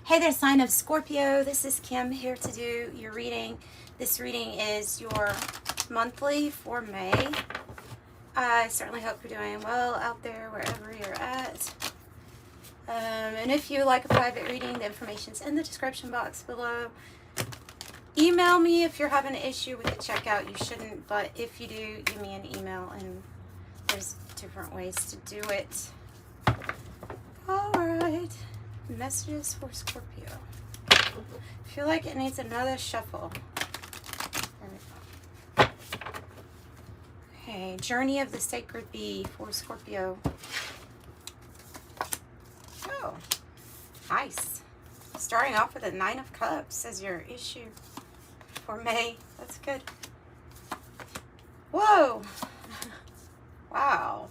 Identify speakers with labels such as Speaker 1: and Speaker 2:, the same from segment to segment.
Speaker 1: Hey there, sign of Scorpio. This is Kim here to do your reading. This reading is your monthly for May. I certainly hope you're doing well out there wherever you're at. And if you like a private reading, the information's in the description box below. Email me if you're having an issue with the checkout. You shouldn't, but if you do, give me an email, and there's different ways to do it. All right. Messages for Scorpio. I feel like it needs another shuffle. There we go. Okay, Journey of the Sacred Bee for Scorpio. Oh, nice. Starting off with a 9 of Cups as your issue for May. That's good. Whoa. Wow.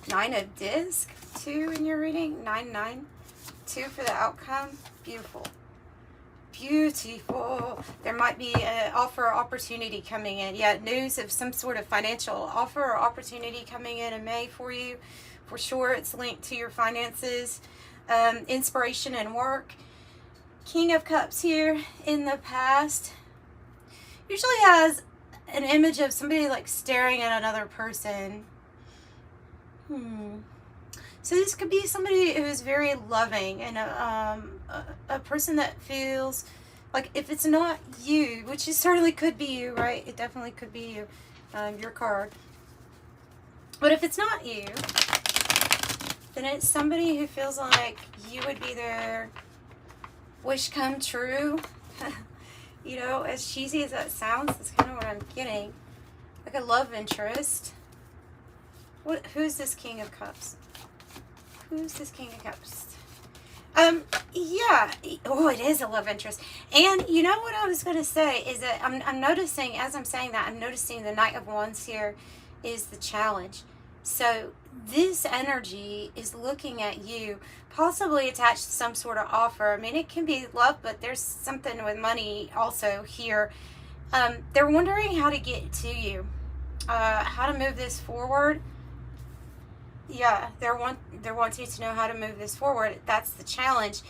Speaker 1: 9 of Disc, 2 in your reading. 9, 2 for the outcome. Beautiful. Beautiful. There might be an offer or opportunity coming in. Yeah, news of some sort of financial offer or opportunity coming in May for you. For sure, it's linked to your finances, inspiration and work. King of Cups here in the past usually has an image of somebody like staring at another person. So this could be somebody who's very loving and a person that feels like, if it's not you, which it certainly could be you, right? It definitely could be you, your card. But if it's not you, then it's somebody who feels like you would be their wish come true. You know, as cheesy as that sounds, that's kind of what I'm getting. Like a love interest. Who's this King of Cups? Who's this King of Cups? Yeah. Oh, it is a love interest. And you know what I was going to say is that I'm noticing, as I'm saying that, I'm noticing the Knight of Wands here is the challenge. So this energy is looking at you, possibly attached to some sort of offer. I mean, it can be love, but there's something with money also here. They're wondering how to get to you, how to move this forward. Yeah, they're wanting to know how to move this forward. That's the challenge.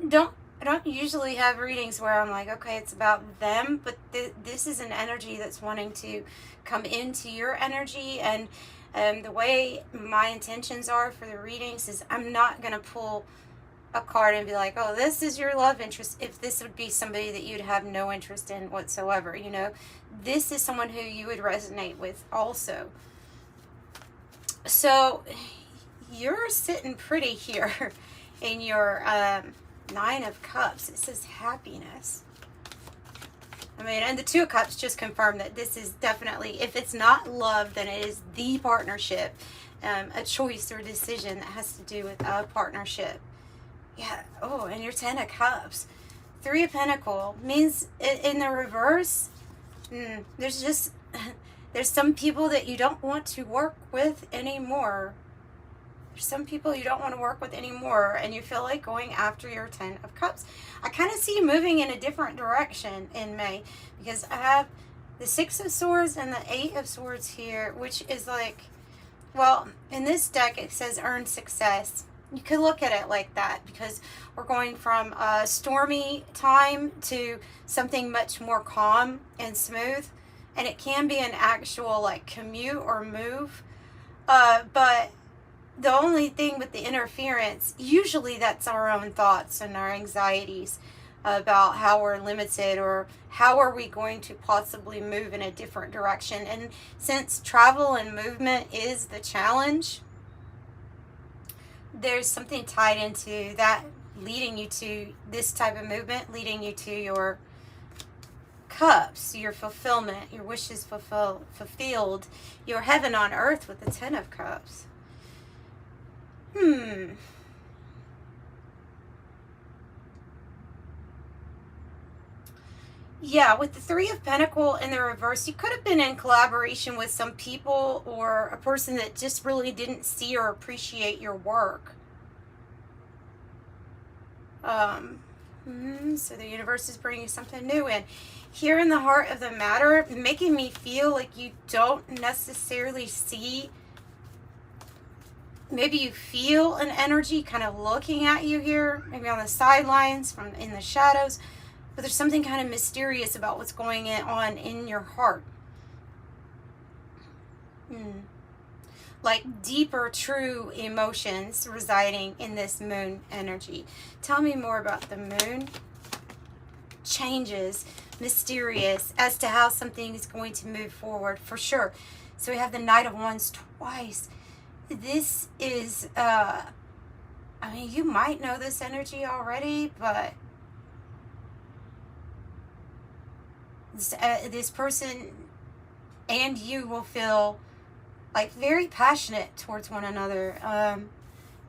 Speaker 1: I don't usually have readings where I'm like, okay, it's about them, but this is an energy that's wanting to come into your energy. And the way my intentions are for the readings is I'm not going to pull a card and be like, oh, this is your love interest, if this would be somebody that you'd have no interest in whatsoever. You know, this is someone who you would resonate with also. So you're sitting pretty here in your 9 of Cups. It says happiness. I mean, and the 2 of Cups just confirmed that this is definitely, if it's not love, then it is the partnership, a choice or decision that has to do with a partnership. Yeah. Oh, and your 10 of Cups. 3 of Pentacles means in the reverse, there's some people that you don't want to work with anymore. There's some people you don't want to work with anymore, and you feel like going after your 10 of Cups. I kind of see you moving in a different direction in May, because I have the 6 of Swords and the 8 of Swords here, which is like, well, in this deck it says earn success. You could look at it like that, because we're going from a stormy time to something much more calm and smooth. And it can be an actual like commute or move. But the only thing with the interference, usually that's our own thoughts and our anxieties about how we're limited, or how are we going to possibly move in a different direction. And since travel and movement is the challenge, there's something tied into that leading you to this type of movement, leading you to your Cups, your fulfillment, your wishes fulfilled, your heaven on earth with the 10 of Cups. Yeah, with the 3 of Pentacles in the reverse, you could have been in collaboration with some people, or a person that just really didn't see or appreciate your work. So the universe is bringing something new in. Here in the heart of the matter, making me feel like you don't necessarily see maybe you feel an energy kind of looking at you here, maybe on the sidelines, from in the shadows, but there's something kind of mysterious about what's going on in your heart. Like deeper, true emotions residing in this moon energy. Tell me more about the moon. Changes, mysterious, as to how something is going to move forward, for sure. So we have the Knight of Wands twice. This is, I mean, you might know this energy already, but this person and you will feel like very passionate towards one another,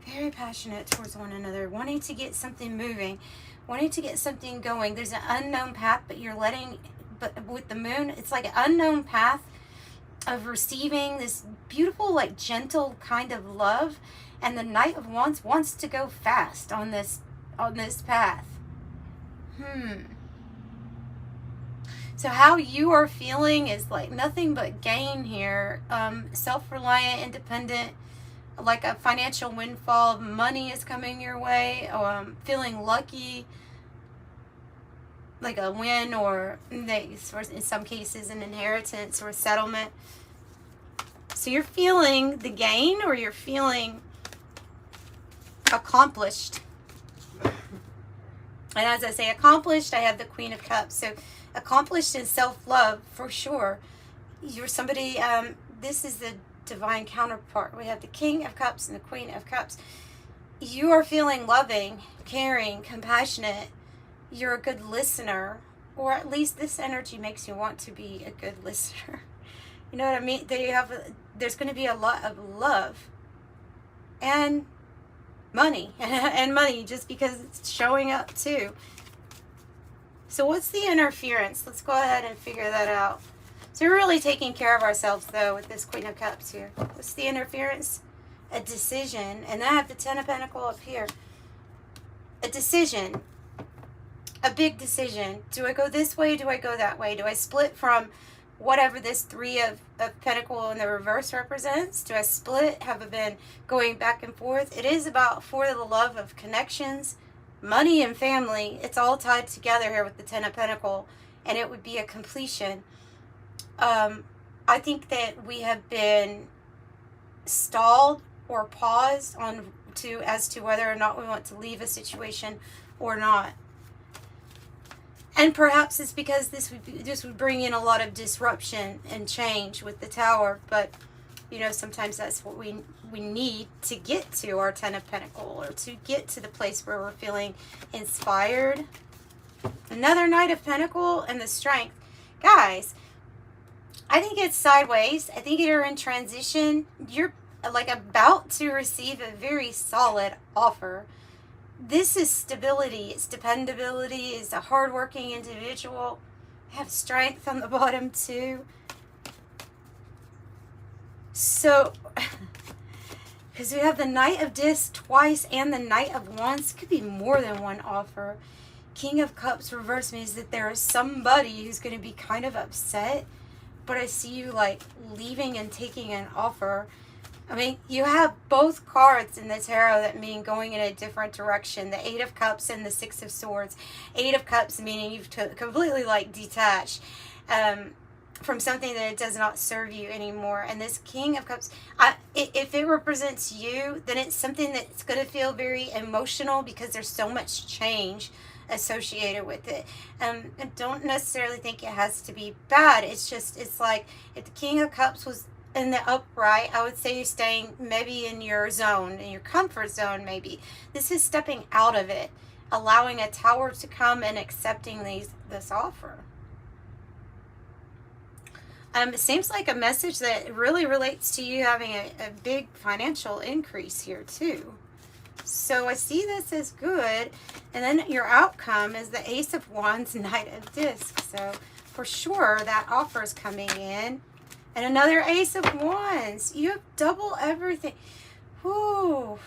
Speaker 1: very passionate towards one another, wanting to get something moving, wanting to get something going. There's an unknown path, but with the moon, it's like an unknown path of receiving this beautiful, like gentle kind of love, and the Knight of Wands wants to go fast on this path. So how you are feeling is like nothing but gain here. Self-reliant, independent, like a financial windfall. Money is coming your way. Feeling lucky, like a win, or in some cases an inheritance or a settlement. So you're feeling the gain, or you're feeling accomplished. And as I say accomplished, I have the Queen of Cups. So accomplished in self-love, for sure. You're somebody, this is the divine counterpart. We have the King of Cups and the Queen of Cups. You are feeling loving, caring, compassionate. You're a good listener, or at least this energy makes you want to be a good listener. You know what I mean? There's going to be a lot of love and money, and money, just because it's showing up too. So what's the interference? Let's go ahead and figure that out. So we're really taking care of ourselves, though, with this Queen of Cups here. What's the interference? A decision. And then I have the Ten of Pentacles up here. A decision. A big decision. Do I go this way? Do I go that way? Do I split from whatever this Three of Pentacles in the reverse represents? Do I split? Have I been going back and forth? It is about for the love of connections, money, and family. It's all tied together here with the Ten of Pentacles, and it would be a completion. I think that we have been stalled or paused as to whether or not we want to leave a situation or not. And perhaps it's because this would bring in a lot of disruption and change with the Tower, but you know, sometimes that's what we need to get to our Ten of Pentacles, or to get to the place where we're feeling inspired. Another Knight of Pentacles and the Strength. Guys, I think it's sideways. I think you're in transition. You're like about to receive a very solid offer. This is stability. It's dependability. It's a hardworking individual. Have strength on the bottom too. So, because we have the Knight of Discs twice and the Knight of Wands, could be more than one offer. King of Cups reverse means that there is somebody who's going to be kind of upset, but I see you like leaving and taking an offer. I mean, you have both cards in the tarot that mean going in a different direction. The Eight of Cups and the Six of Swords. Eight of Cups meaning you've completely like detached from something that it does not serve you anymore. And this King of Cups, if it represents you, then it's something that's going to feel very emotional because there's so much change associated with it. I don't necessarily think it has to be bad. It's just, it's like if the King of Cups was in the upright, I would say you're staying maybe in your zone, in your comfort zone maybe. This is stepping out of it, allowing a Tower to come and accepting this offer. It seems like a message that really relates to you having a big financial increase here too. So I see this as good. And then your outcome is the Ace of Wands, Knight of Discs. So for sure that offer is coming in. And another Ace of Wands. You have double everything. Whew.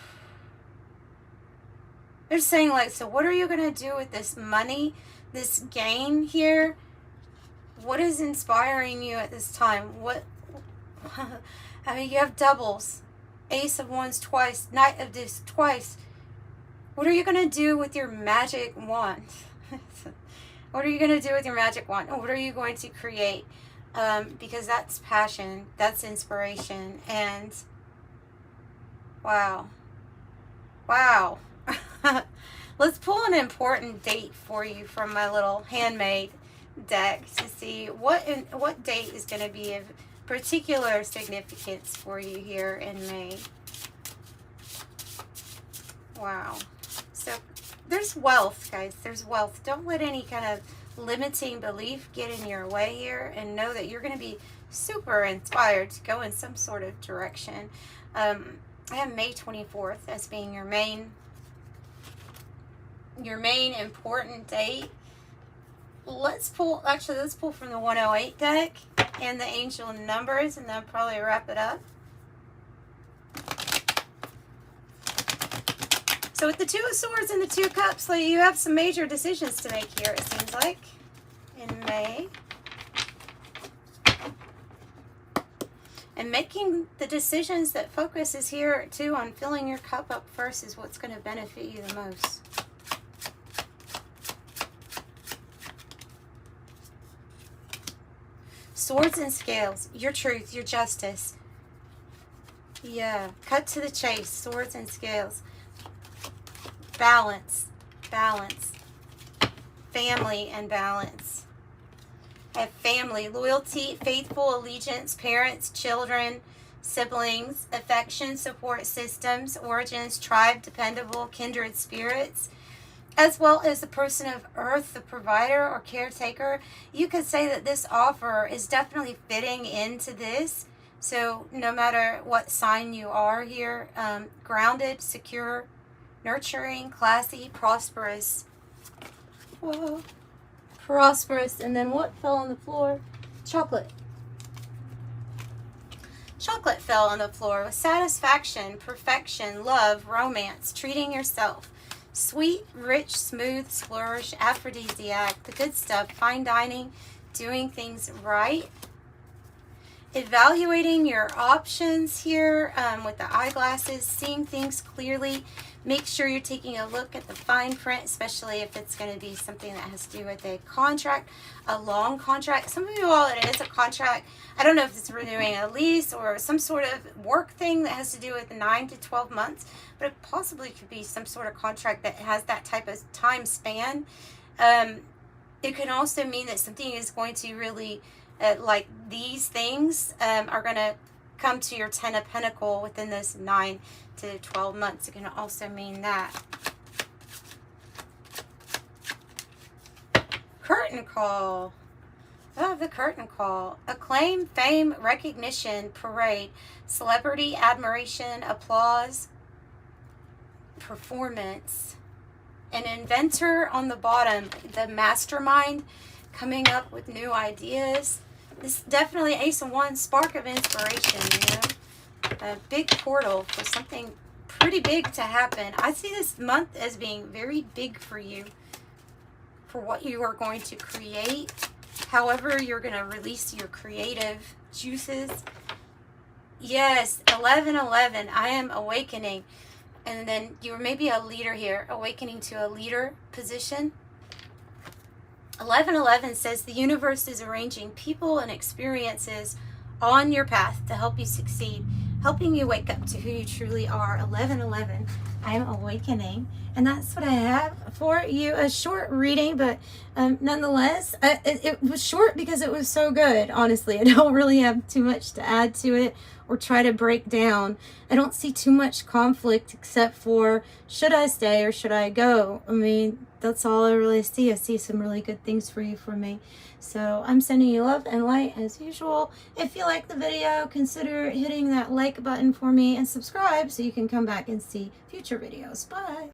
Speaker 1: They're saying like, so what are you going to do with this money, this gain here? What is inspiring you at this time? What? I mean, you have doubles. Ace of Wands twice, Knight of Discs twice. What are you going to do with your magic wand? What are you going to do with your magic wand? What are you going to create? Because that's passion, that's inspiration, and wow. Wow. Let's pull an important date for you from my little handmade deck to see what date is going to be of particular significance for you here in May. Wow. So there's wealth, guys. There's wealth. Don't let any kind of limiting belief get in your way here, and know that you're going to be super inspired to go in some sort of direction. I have May 24th as being your main important date. Let's pull from the 108 deck and the angel numbers, and then probably wrap it up. So with the Two of Swords and the Two of Cups, like, you have some major decisions to make here, it seems like, in May. And making the decisions that focuses here, too, on filling your cup up first is what's going to benefit you the most. Swords and Scales, your truth, your justice. Yeah, cut to the chase, Swords and Scales. Balance, balance. Family and balance. I have family, loyalty, faithful allegiance, parents, children, siblings, affection, support systems, origins, tribe, dependable, kindred spirits, as well as the person of earth, the provider or caretaker. You could say that this offer is definitely fitting into this. So no matter what sign you are here, grounded, secure, nurturing, classy, prosperous. Whoa. Prosperous. And then what fell on the floor? Chocolate. Chocolate fell on the floor with satisfaction, perfection, love, romance, treating yourself. Sweet, rich, smooth, flourish, aphrodisiac, the good stuff, fine dining, doing things right. Evaluating your options here with the eyeglasses, seeing things clearly. Make sure you're taking a look at the fine print, especially if it's going to be something that has to do with a contract, a long contract. Some of you all, it is a contract. I don't know if it's renewing a lease or some sort of work thing that has to do with 9 to 12 months, but it possibly could be some sort of contract that has that type of time span. It can also mean that something is going to really, like these things are going to come to your 10 of Pentacles within this 9 to 12 months. It can also mean that. Curtain call. Oh, the curtain call. Acclaim, fame, recognition, parade, celebrity, admiration, applause, performance. An inventor on the bottom, the mastermind, coming up with new ideas. This definitely Ace of Wands, spark of inspiration, you know. A big portal for something pretty big to happen. I see this month as being very big for you, for what you are going to create, however you're going to release your creative juices. Yes, 11:11, I am awakening. And then you're maybe a leader here, awakening to a leader position. 11:11 says the universe is arranging people and experiences on your path to help you succeed, helping you wake up to who you truly are. 11:11, I am awakening. And that's what I have for you. A short reading, but nonetheless, it was short because it was so good, honestly. I don't really have too much to add to it or try to break down. I don't see too much conflict except for, should I stay or should I go? I mean, that's all I really see. I see some really good things for you from me. So I'm sending you love and light as usual. If you like the video, consider hitting that like button for me and subscribe so you can come back and see future videos. Bye.